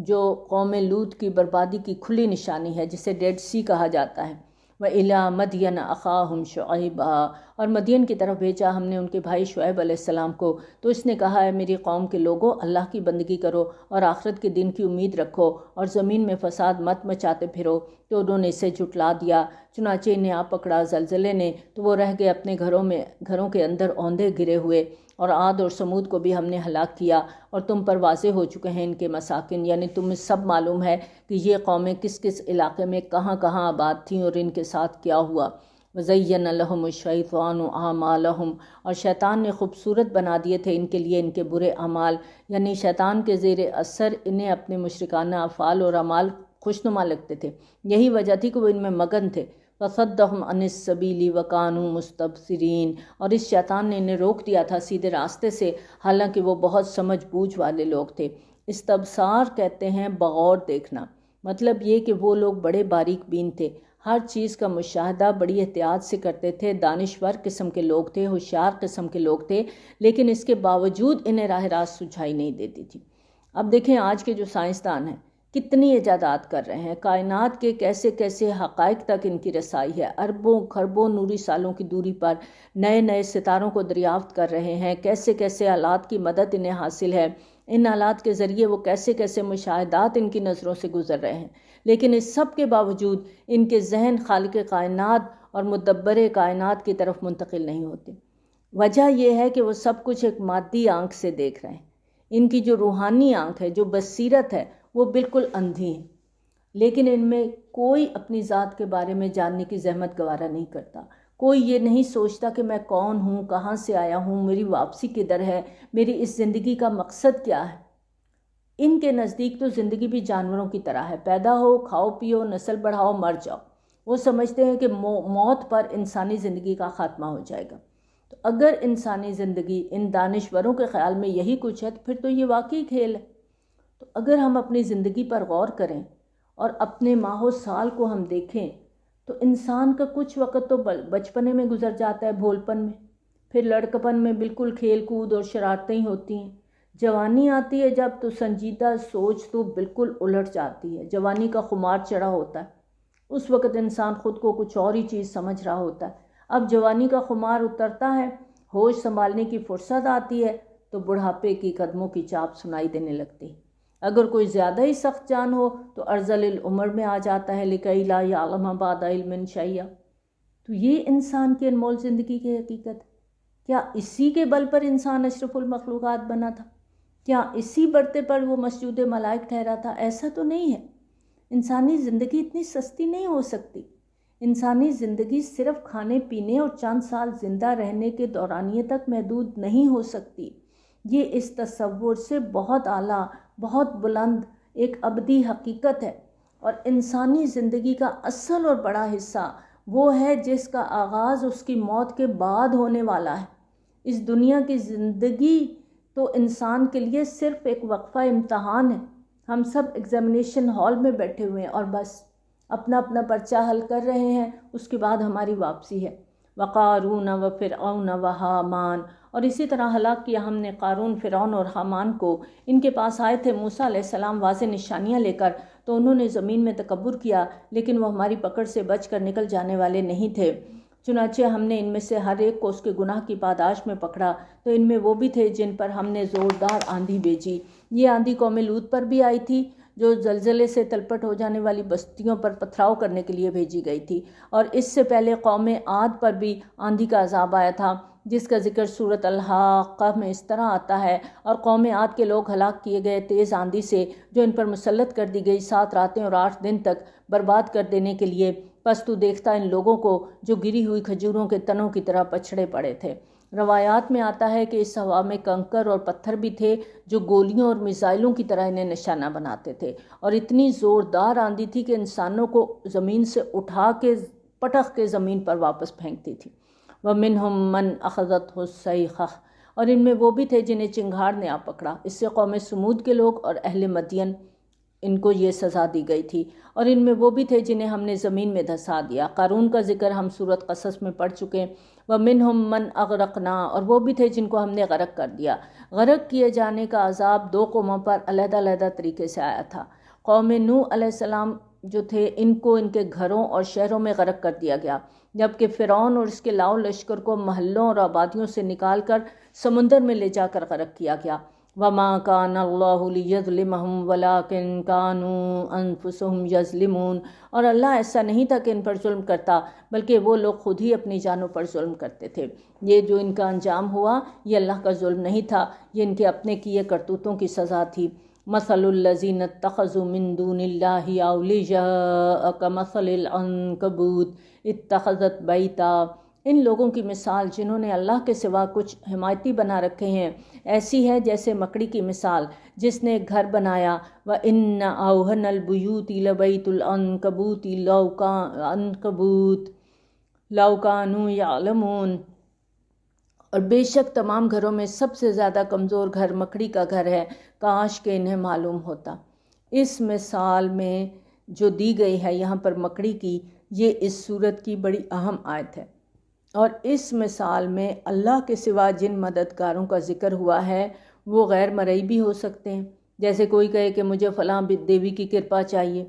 جو قوم لوط کی بربادی کی کھلی نشانی ہے جسے ڈیڈ سی کہا جاتا ہے، وَإِلَىٰ مَدْيَنَ أَخَاهُمْ شُعَيْبًا، اور مدین کی طرف بھیجا ہم نے ان کے بھائی شعیب علیہ السلام کو، تو اس نے کہا ہے میری قوم کے لوگوں اللہ کی بندگی کرو اور آخرت کے دن کی امید رکھو اور زمین میں فساد مت مچاتے پھرو۔ تو انہوں نے اسے جھٹلا دیا، چنانچہ انہیں آ پکڑا زلزلے نے تو وہ رہ گئے اپنے گھروں کے اندر اوندھے گرے ہوئے۔ اور عاد اور سمود کو بھی ہم نے ہلاک کیا، اور تم پر واضح ہو چکے ہیں ان کے مساکن، یعنی تمہیں سب معلوم ہے کہ یہ قومیں کس کس علاقے میں کہاں کہاں آباد تھیں اور ان کے ساتھ کیا ہوا۔ وَزَيَّنَ لَهُمُ الشَّيْطَانُ أَعْمَالَهُمْ، اور شیطان نے خوبصورت بنا دیے تھے ان کے لیے ان کے برے اعمال، یعنی شیطان کے زیر اثر انہیں اپنے مشرکانہ افعال اور اعمال خوشنما لگتے تھے، یہی وجہ تھی کہ وہ ان میں مگن تھے۔ فَصَدَّهُمْ عَنِ السَّبِيلِ وَكَانُوا مُسْتَبْصِرِينَ، اور اس شیطان نے انہیں روک دیا تھا سیدھے راستے سے، حالانکہ وہ بہت سمجھ بوجھ والے لوگ تھے۔ استبصار کہتے ہیں بغور دیکھنا، مطلب یہ کہ وہ لوگ بڑے باریک بین تھے، ہر چیز کا مشاہدہ بڑی احتیاط سے کرتے تھے، دانشور قسم کے لوگ تھے، ہوشیار قسم کے لوگ تھے، لیکن اس کے باوجود انہیں راہ راست سجھائی نہیں دیتی تھی۔ اب دیکھیں آج کے جو سائنسدان ہیں کتنی ایجادات کر رہے ہیں، کائنات کے کیسے کیسے حقائق تک ان کی رسائی ہے، اربوں خربوں نوری سالوں کی دوری پر نئے نئے ستاروں کو دریافت کر رہے ہیں، کیسے کیسے آلات کی مدد انہیں حاصل ہے، ان آلات کے ذریعے وہ کیسے کیسے مشاہدات ان کی نظروں سے گزر رہے ہیں، لیکن اس سب کے باوجود ان کے ذہن خالق کائنات اور مدبر کائنات کی طرف منتقل نہیں ہوتے۔ وجہ یہ ہے کہ وہ سب کچھ ایک مادی آنکھ سے دیکھ رہے ہیں، ان کی جو روحانی آنکھ ہے، جو بصیرت ہے، وہ بالکل اندھی ہے، لیکن ان میں کوئی اپنی ذات کے بارے میں جاننے کی زحمت گوارا نہیں کرتا، کوئی یہ نہیں سوچتا کہ میں کون ہوں، کہاں سے آیا ہوں، میری واپسی کدھر ہے، میری اس زندگی کا مقصد کیا ہے۔ ان کے نزدیک تو زندگی بھی جانوروں کی طرح ہے، پیدا ہو، کھاؤ پیو، نسل بڑھاؤ، مر جاؤ۔ وہ سمجھتے ہیں کہ موت پر انسانی زندگی کا خاتمہ ہو جائے گا۔ تو اگر انسانی زندگی ان دانشوروں کے خیال میں یہی کچھ ہے تو پھر تو یہ واقعی کھیل ہے۔ تو اگر ہم اپنی زندگی پر غور کریں اور اپنے ماہ و سال کو ہم دیکھیں تو انسان کا کچھ وقت تو بچپنے میں گزر جاتا ہے، بھولپن میں، پھر لڑکپن میں بالکل کھیل کود اور شرارتیں ہوتی ہیں، جوانی آتی ہے جب تو سنجیدہ سوچ تو بالکل الٹ جاتی ہے، جوانی کا خمار چڑھا ہوتا ہے، اس وقت انسان خود کو کچھ اور ہی چیز سمجھ رہا ہوتا ہے۔ اب جوانی کا خمار اترتا ہے، ہوش سنبھالنے کی فرصت آتی ہے تو بڑھاپے کی قدموں کی چاپ سنائی دینے لگتی ہے۔ اگر کوئی زیادہ ہی سخت جان ہو تو ارذل العمر میں آ جاتا ہے، لکی لا یعلم بعد علم شیئا۔ تو یہ انسان کی انمول زندگی کی حقیقت ہے۔ کیا اسی کے بل پر انسان اشرف المخلوقات بنا تھا؟ کیا اسی برتے پر وہ مسجود ملائک ٹھہرا تھا؟ ایسا تو نہیں ہے۔ انسانی زندگی اتنی سستی نہیں ہو سکتی۔ انسانی زندگی صرف کھانے پینے اور چند سال زندہ رہنے کے دورانیے تک محدود نہیں ہو سکتی۔ یہ اس تصور سے بہت اعلیٰ، بہت بلند ایک ابدی حقیقت ہے، اور انسانی زندگی کا اصل اور بڑا حصہ وہ ہے جس کا آغاز اس کی موت کے بعد ہونے والا ہے۔ اس دنیا کی زندگی تو انسان کے لیے صرف ایک وقفہ امتحان ہے۔ ہم سب ایگزامینیشن ہال میں بیٹھے ہوئے ہیں اور بس اپنا اپنا پرچہ حل کر رہے ہیں، اس کے بعد ہماری واپسی ہے۔ وقارون وفرعون وحامان، اور اسی طرح ہلاک کیا ہم نے قارون، فرعون اور حامان کو۔ ان کے پاس آئے تھے موسیٰ علیہ السلام واضح نشانیاں لے کر، تو انہوں نے زمین میں تکبر کیا، لیکن وہ ہماری پکڑ سے بچ کر نکل جانے والے نہیں تھے۔ چنانچہ ہم نے ان میں سے ہر ایک کو اس کے گناہ کی پاداش میں پکڑا، تو ان میں وہ بھی تھے جن پر ہم نے زوردار آندھی بھیجی۔ یہ آندھی قوم لوط پر بھی آئی تھی، جو زلزلے سے تلپٹ ہو جانے والی بستیوں پر پتھراؤ کرنے کے لیے بھیجی گئی تھی، اور اس سے پہلے قوم عاد پر بھی آندھی کا عذاب آیا تھا، جس کا ذکر سورۃ الحاقہ میں اس طرح آتا ہے: اور قوم عاد کے لوگ ہلاک کیے گئے تیز آندھی سے جو ان پر مسلط کر دی گئی 7 راتیں اور 8 دن تک برباد کر دینے کے لیے۔ پس تو دیکھتا ان لوگوں کو جو گری ہوئی کھجوروں کے تنوں کی طرح پچھڑے پڑے تھے۔ روایات میں آتا ہے کہ اس ہوا میں کنکر اور پتھر بھی تھے جو گولیوں اور میزائلوں کی طرح انہیں نشانہ بناتے تھے، اور اتنی زوردار آندھی تھی کہ انسانوں کو زمین سے اٹھا کے پٹخ کے زمین پر واپس پھینکتی تھی۔ وَمِنْهُمْ مَنْ أَخَذَتْهُ الصَّيْحَةُ، اور ان میں وہ بھی تھے جنہیں چنگھاڑ نے آ پکڑا۔ اس سے قوم سمود کے لوگ اور اہل مدین، ان کو یہ سزا دی گئی تھی، اور ان میں وہ بھی تھے جنہیں ہم نے زمین میں دھسا دیا۔ قارون کا ذکر ہم سورۃ قصص میں پڑھ چکے۔ وَمِنْهُمْ مَنْ أَغْرَقْنَا، اور وہ بھی تھے جن کو ہم نے غرق کر دیا۔ غرق کیے جانے کا عذاب 2 قوموں پر علیحدہ علیحدہ طریقے سے آیا تھا۔ قوم نوح علیہ السلام جو تھے، ان کو ان کے گھروں اور شہروں میں غرق کر دیا گیا، جبکہ فرعون اور اس کے لاؤ لشکر کو محلوں اور آبادیوں سے نکال کر سمندر میں لے جا کر غرق کیا گیا۔ وَمَا كَانَ اللَّهُ لِيَظْلِمَهُمْ وَلَٰكِن كَانُوا أَنفُسَهُمْ يَظْلِمُونَ، اور اللہ ایسا نہیں تھا کہ ان پر ظلم کرتا، بلکہ وہ لوگ خود ہی اپنی جانوں پر ظلم کرتے تھے۔ یہ جو ان کا انجام ہوا، یہ اللہ کا ظلم نہیں تھا، یہ ان کے اپنے کیے کرتوتوں کی سزا تھی۔ مَثَلُ الَّذِينَ اتَّخَذُوا مِن دُونِ اللَّهِ أَوْلِيَاءَ كَمَثَلِ الْعَنكَبُوتِ اتَّخَذَتْ بَيْتًا، ان لوگوں کی مثال جنہوں نے اللہ کے سوا کچھ حمایتی بنا رکھے ہیں، ایسی ہے جیسے مکڑی کی مثال جس نے ایک گھر بنایا۔ وَإِنَّ أَوْهَنَ الْبُيُوتِ لَبَيْتُ الْعَنكَبُوتِ لَوْ كَانُوا يَعْلَمُونَ، اور بے شک تمام گھروں میں سب سے زیادہ کمزور گھر مکڑی کا گھر ہے، کاش کہ انہیں معلوم ہوتا۔ اس مثال میں جو دی گئی ہے یہاں پر مکڑی کی، یہ اس سورت کی بڑی اہم آیت ہے، اور اس مثال میں اللہ کے سوا جن مددگاروں کا ذکر ہوا ہے وہ غیر مرئی بھی ہو سکتے ہیں، جیسے کوئی کہے کہ مجھے فلاں دیوی کی کرپا چاہیے،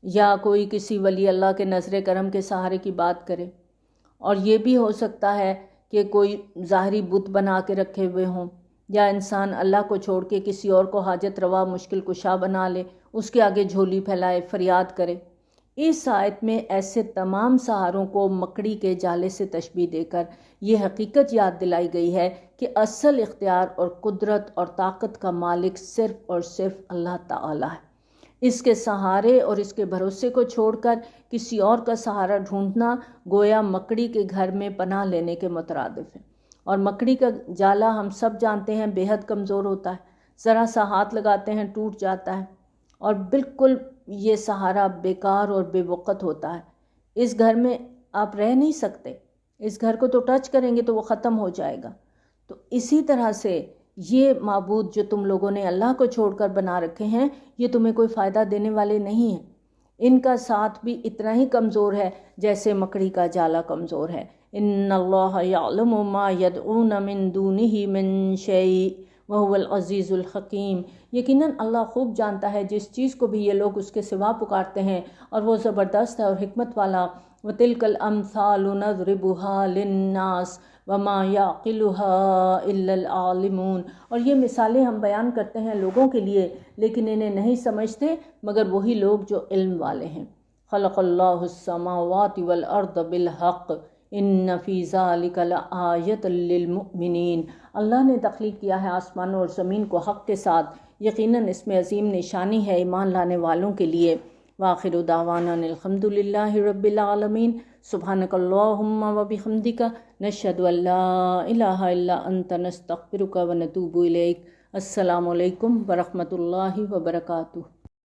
یا کوئی کسی ولی اللہ کے نظر کرم کے سہارے کی بات کرے۔ اور یہ بھی ہو سکتا ہے کہ کوئی ظاہری بت بنا کے رکھے ہوئے ہوں، یا انسان اللہ کو چھوڑ کے کسی اور کو حاجت روا مشکل کشا بنا لے، اس کے آگے جھولی پھیلائے، فریاد کرے۔ اس آیت میں ایسے تمام سہاروں کو مکڑی کے جالے سے تشبیہ دے کر یہ حقیقت یاد دلائی گئی ہے کہ اصل اختیار اور قدرت اور طاقت کا مالک صرف اور صرف اللہ تعالی ہے۔ اس کے سہارے اور اس کے بھروسے کو چھوڑ کر کسی اور کا سہارا ڈھونڈنا گویا مکڑی کے گھر میں پناہ لینے کے مترادف ہے۔ اور مکڑی کا جالا ہم سب جانتے ہیں بے حد کمزور ہوتا ہے، ذرا سا ہاتھ لگاتے ہیں ٹوٹ جاتا ہے، اور بالکل یہ سہارا بیکار اور بے وقت ہوتا ہے۔ اس گھر میں آپ رہ نہیں سکتے، اس گھر کو تو ٹچ کریں گے تو وہ ختم ہو جائے گا۔ تو اسی طرح سے یہ معبود جو تم لوگوں نے اللہ کو چھوڑ کر بنا رکھے ہیں، یہ تمہیں کوئی فائدہ دینے والے نہیں ہیں۔ ان کا ساتھ بھی اتنا ہی کمزور ہے جیسے مکڑی کا جالا کمزور ہے۔ ان اللہ یعلم ما یدعون من دونہ من شیء وہو العزیز الحکیم۔ یقیناً اللہ خوب جانتا ہے جس چیز کو بھی یہ لوگ اس کے سوا پکارتے ہیں، اور وہ زبردست ہے اور حکمت والا۔ وَتِلْكَ الْأَمْثَالُ نَضْرِبُهَا لِلنَّاسِ وَمَا يَعْقِلُهَا إِلَّا الْعَالِمُونَ۔ اور یہ مثالیں ہم بیان کرتے ہیں لوگوں کے لیے، لیکن انہیں نہیں سمجھتے مگر وہی لوگ جو علم والے ہیں۔ خلق اللہ السماوات والارض بالحق ان فی ذلک لآیۃ للمؤمنین۔ اللہ نے تخلیق کیا ہے آسمانوں اور زمین کو حق کے ساتھ، یقیناً اس میں عظیم نشانی ہے ایمان لانے والوں کے لیے۔ وآخر دعوانا الحمد للہ رب العالمین۔ سبحانک اللہم وبحمدک نشہد ان لا الہ الا انت نستغفرک ونتوب الیک۔ السلام علیکم ورحمۃ اللہ وبرکاتہ۔